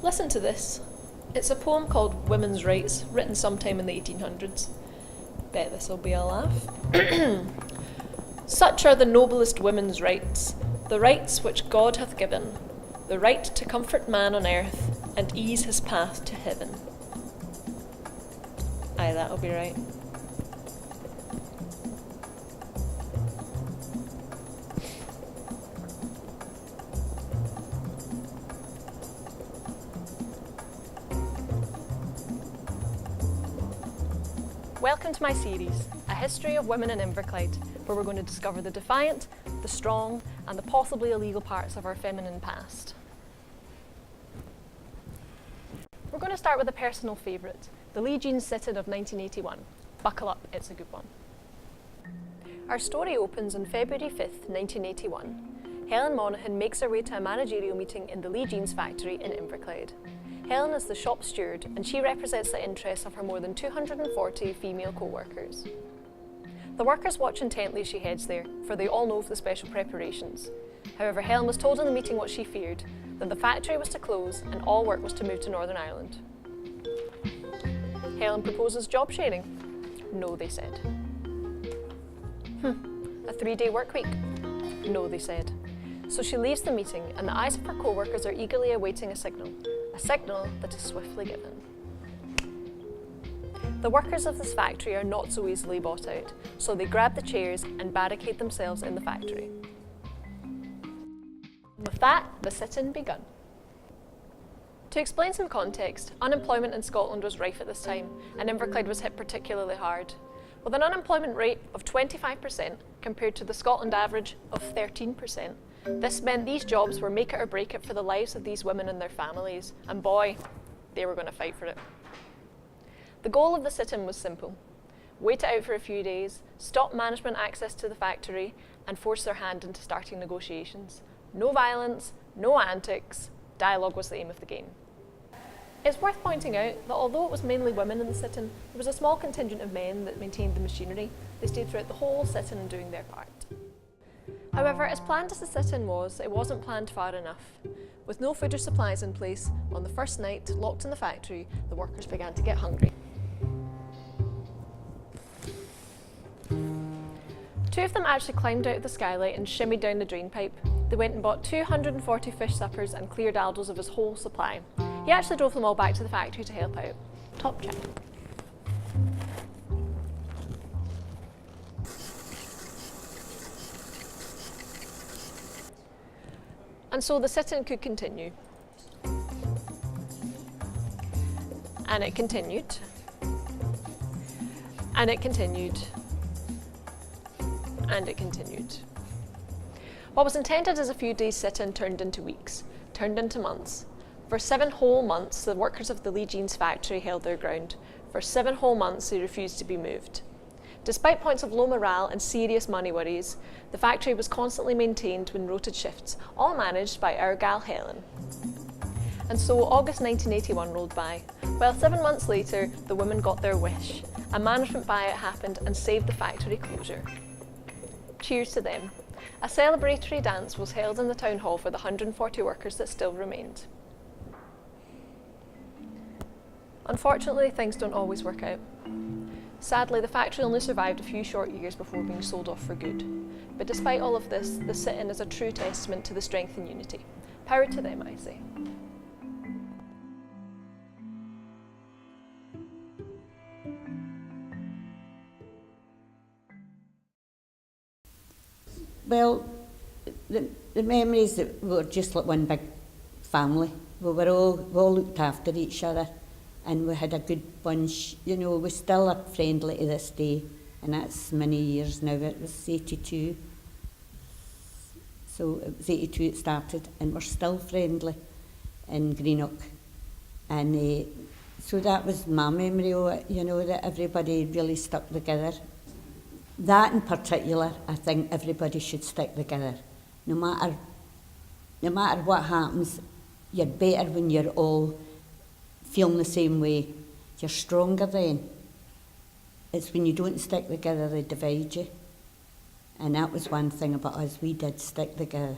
Listen to this. It's a poem called Women's Rights, written sometime in the 1800s. Bet this'll be a laugh. Such are the noblest women's rights, the rights which God hath given, the right to comfort man on earth and ease his path to heaven. Aye, that'll be right. Welcome to my series, A History of Women in Inverclyde, where we're going to discover the defiant, the strong, and the possibly illegal parts of our feminine past. We're going to start with a personal favourite, the Lee Jean sit-in of 1981. Buckle up, it's a good one. Our story opens on February 5th, 1981. Helen Monaghan makes her way to a managerial meeting in the Lee Jeans factory in Inverclyde. Helen is the shop steward, and she represents the interests of her more than 240 female co-workers. The workers watch intently as she heads there, for they all know of the special preparations. However, Helen was told in the meeting what she feared, that the factory was to close and all work was to move to Northern Ireland. Helen proposes job sharing. No, they said. A 3-day work week? No, they said. So she leaves the meeting, and the eyes of her co-workers are eagerly awaiting a signal that is swiftly given. The workers of this factory are not so easily bought out, so they grab the chairs and barricade themselves in the factory. With that, the sit-in begun. To explain some context, unemployment in Scotland was rife at this time, and Inverclyde was hit particularly hard. With an unemployment rate of 25% compared to the Scotland average of 13%, this meant these jobs were make it or break it for the lives of these women and their families, and boy, they were going to fight for it. The goal of the sit-in was simple: wait it out for a few days, stop management access to the factory, and force their hand into starting negotiations. No violence, no antics, dialogue was the aim of the game. It's worth pointing out that although it was mainly women in the sit-in, there was a small contingent of men that maintained the machinery. They stayed throughout the whole sit-in doing their part. However, as planned as the sit-in was, it wasn't planned far enough. With no food or supplies in place, on the first night, locked in the factory, the workers began to get hungry. Two of them actually climbed out of the skylight and shimmied down the drain pipe. They went and bought 240 fish suppers and cleared Aldo's of his whole supply. He actually drove them all back to the factory to help out. Top chap. And so the sit-in could continue. And it continued. And it continued. And it continued. What was intended as a few days sit-in turned into weeks, turned into months. For 7 whole months, the workers of the Lee Jeans factory held their ground. For 7 whole months, they refused to be moved. Despite points of low morale and serious money worries, the factory was constantly maintained when rotated shifts, all managed by our gal Helen. And so August 1981 rolled by. Well, 7 months later, the women got their wish. A management buyout happened and saved the factory closure. Cheers to them. A celebratory dance was held in the town hall for the 140 workers that still remained. Unfortunately, things don't always work out. Sadly, the factory only survived a few short years before being sold off for good. But despite all of this, the sit-in is a true testament to the strength and unity. Power to them, I say. Well, the memories that were just like one big family. We all looked after each other, and we had a good bunch. You know, we still are friendly to this day, and that's many years now. It was 82, so it was 82 it started, and we're still friendly in Greenock. And so that was my memory of it, you know, that everybody really stuck together. That in particular, I think everybody should stick together. No matter what happens, you're better when you're all feeling the same way. You're stronger then. It's when you don't stick together, they divide you. And that was one thing about us, we did stick together.